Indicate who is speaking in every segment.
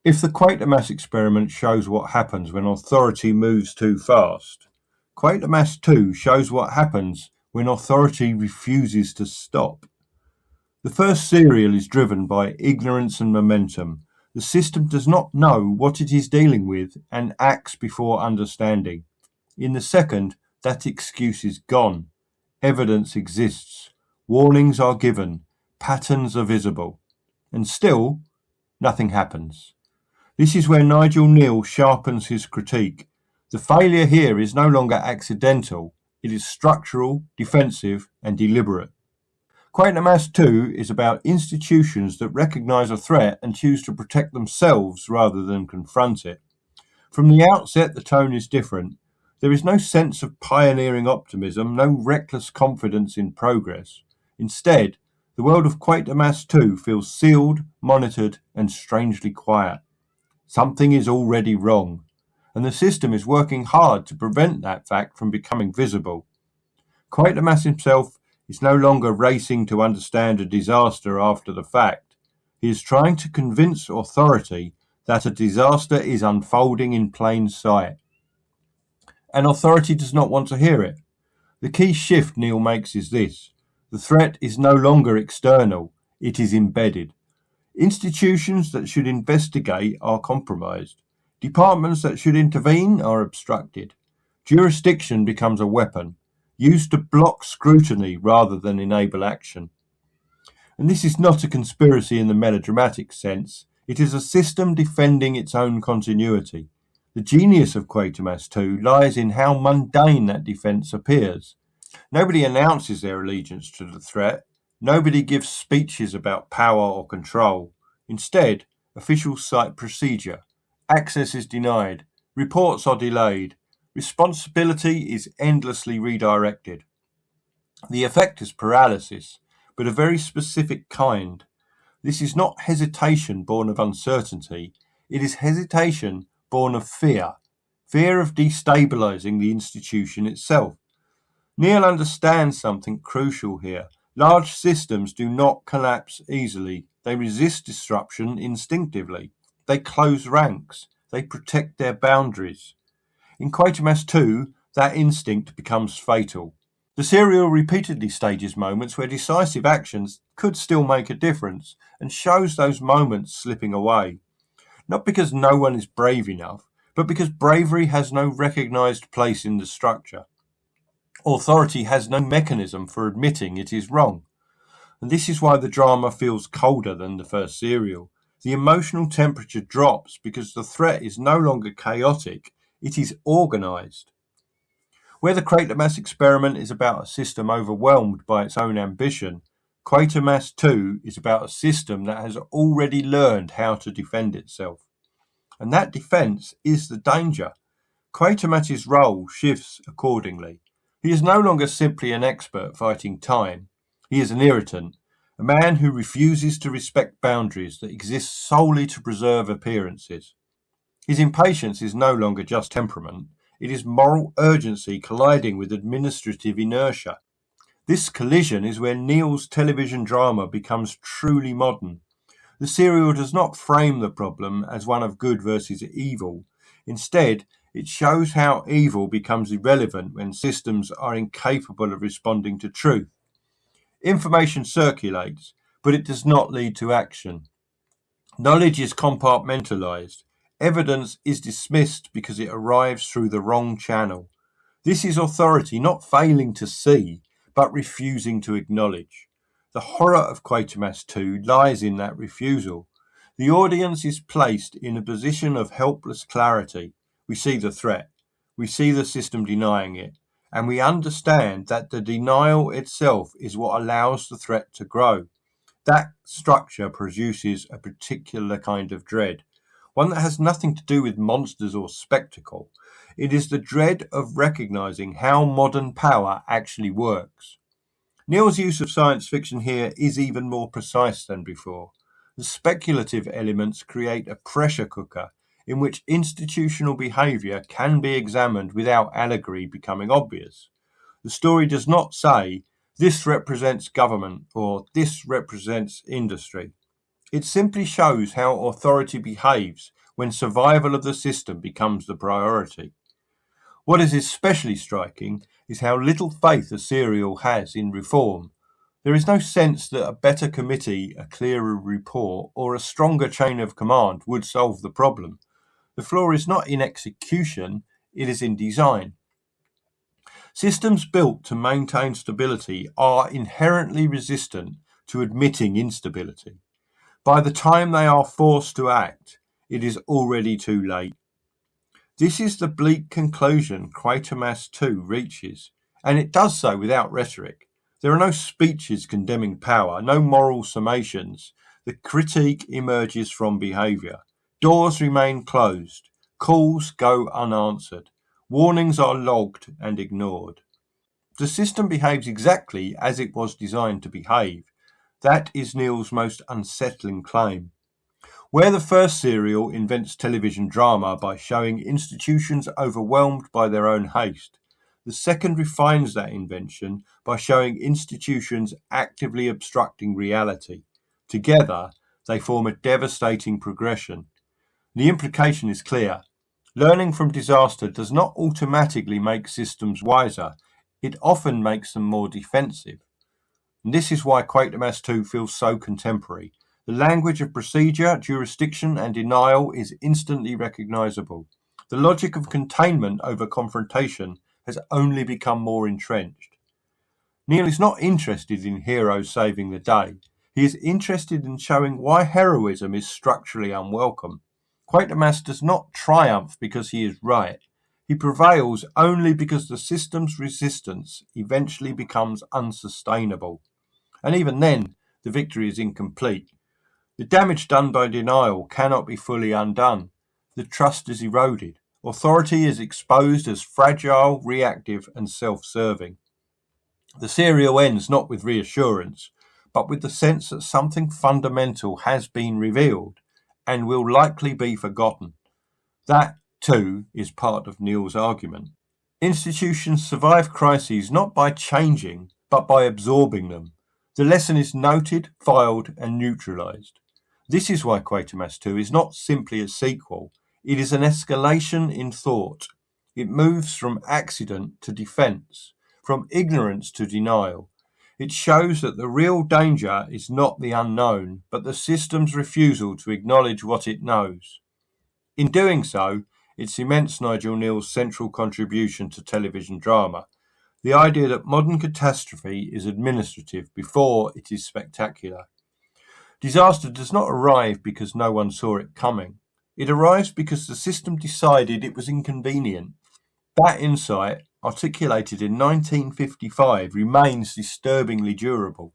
Speaker 1: If the Quatermass experiment shows what happens when authority moves too fast, Quatermass II shows what happens when authority refuses to stop. The first serial is driven by ignorance and momentum. The system does not know what it is dealing with and acts before understanding. In the second, that excuse is gone. Evidence exists. Warnings are given. Patterns are visible. And still, nothing happens. This is where Nigel Kneale sharpens his critique. The failure here is no longer accidental. It is structural, defensive, and deliberate. Quatermass II is about institutions that recognise a threat and choose to protect themselves rather than confront it. From the outset, the tone is different. There is no sense of pioneering optimism, no reckless confidence in progress. Instead, the world of Quatermass II feels sealed, monitored, and strangely quiet. Something is already wrong, and the system is working hard to prevent that fact from becoming visible. Quatermass himself is no longer racing to understand a disaster after the fact. He is trying to convince authority that a disaster is unfolding in plain sight. And authority does not want to hear it. The key shift Kneale makes is this: the threat is no longer external, it is embedded. Institutions that should investigate are compromised. Departments that should intervene are obstructed. Jurisdiction becomes a weapon, used to block scrutiny rather than enable action. And this is not a conspiracy in the melodramatic sense. It is a system defending its own continuity. The genius of Quatermass II lies in how mundane that defence appears. Nobody announces their allegiance to the threat. Nobody gives speeches about power or control. Instead, officials cite procedure. Access is denied. Reports are delayed. Responsibility is endlessly redirected. The effect is paralysis, but a very specific kind. This is not hesitation born of uncertainty. It is hesitation born of fear of destabilizing the institution itself. Kneale understands something crucial here. Large systems do not collapse easily. They resist disruption instinctively. They close ranks. They protect their boundaries. In Quatermass II, that instinct becomes fatal. The serial repeatedly stages moments where decisive actions could still make a difference and shows those moments slipping away. Not because no one is brave enough, but because bravery has no recognised place in the structure. Authority has no mechanism for admitting it is wrong. And this is why the drama feels colder than the first serial. The emotional temperature drops because the threat is no longer chaotic, it is organised. Where the Quatermass experiment is about a system overwhelmed by its own ambition, Quatermass II is about a system that has already learned how to defend itself. And that defence is the danger. Quatermass's role shifts accordingly. He is no longer simply an expert fighting time. He is an irritant, a man who refuses to respect boundaries that exist solely to preserve appearances. His impatience is no longer just temperament. It is moral urgency colliding with administrative inertia. This collision is where Kneale's television drama becomes truly modern. The serial does not frame the problem as one of good versus evil. Instead, it shows how evil becomes irrelevant when systems are incapable of responding to truth. Information circulates, but it does not lead to action. Knowledge is compartmentalized. Evidence is dismissed because it arrives through the wrong channel. This is authority not failing to see, but refusing to acknowledge. The horror of Quatermass II lies in that refusal. The audience is placed in a position of helpless clarity. We see the threat, we see the system denying it, and we understand that the denial itself is what allows the threat to grow. That structure produces a particular kind of dread, one that has nothing to do with monsters or spectacle. It is the dread of recognizing how modern power actually works. Kneale's use of science fiction here is even more precise than before. The speculative elements create a pressure cooker in which institutional behaviour can be examined without allegory becoming obvious. The story does not say, this represents government or this represents industry. It simply shows how authority behaves when survival of the system becomes the priority. What is especially striking is how little faith the serial has in reform. There is no sense that a better committee, a clearer report, or a stronger chain of command would solve the problem. The flaw is not in execution, it is in design. Systems built to maintain stability are inherently resistant to admitting instability. By the time they are forced to act, it is already too late. This is the bleak conclusion Quatermass II reaches, and it does so without rhetoric. There are no speeches condemning power, no moral summations. The critique emerges from behaviour. Doors remain closed. Calls go unanswered. Warnings are logged and ignored. The system behaves exactly as it was designed to behave. That is Kneale's most unsettling claim. Where the first serial invents television drama by showing institutions overwhelmed by their own haste, the second refines that invention by showing institutions actively obstructing reality. Together, they form a devastating progression. The implication is clear. Learning from disaster does not automatically make systems wiser. It often makes them more defensive. And this is why Quatermass II feels so contemporary. The language of procedure, jurisdiction, and denial is instantly recognizable. The logic of containment over confrontation has only become more entrenched. Kneale is not interested in heroes saving the day. He is interested in showing why heroism is structurally unwelcome. Quatermass does not triumph because he is right. He prevails only because the system's resistance eventually becomes unsustainable. And even then, the victory is incomplete. The damage done by denial cannot be fully undone. The trust is eroded. Authority is exposed as fragile, reactive, and self-serving. The serial ends not with reassurance, but with the sense that something fundamental has been revealed and will likely be forgotten. That, too, is part of Kneale's argument. Institutions survive crises not by changing, but by absorbing them. The lesson is noted, filed, and neutralized. This is why Quatermass II is not simply a sequel. It is an escalation in thought. It moves from accident to defense, from ignorance to denial. It shows that the real danger is not the unknown, but the system's refusal to acknowledge what it knows. In doing so, it cements Nigel Kneale's central contribution to television drama. The idea that modern catastrophe is administrative before it is spectacular. Disaster does not arrive because no one saw it coming. It arrives because the system decided it was inconvenient. That insight, articulated in 1955, remains disturbingly durable.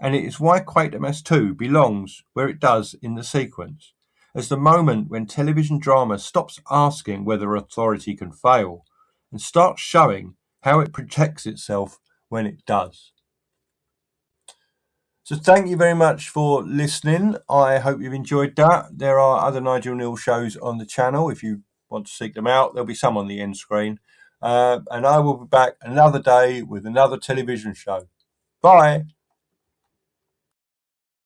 Speaker 1: And it is why Quatermass II belongs where it does in the sequence, as the moment when television drama stops asking whether authority can fail and starts showing how it protects itself when it does. So thank you very much for listening. I hope you've enjoyed that. There are other Nigel Kneale shows on the channel. If you want to seek them out, there'll be some on the end screen. And I will be back another day with another television show. Bye.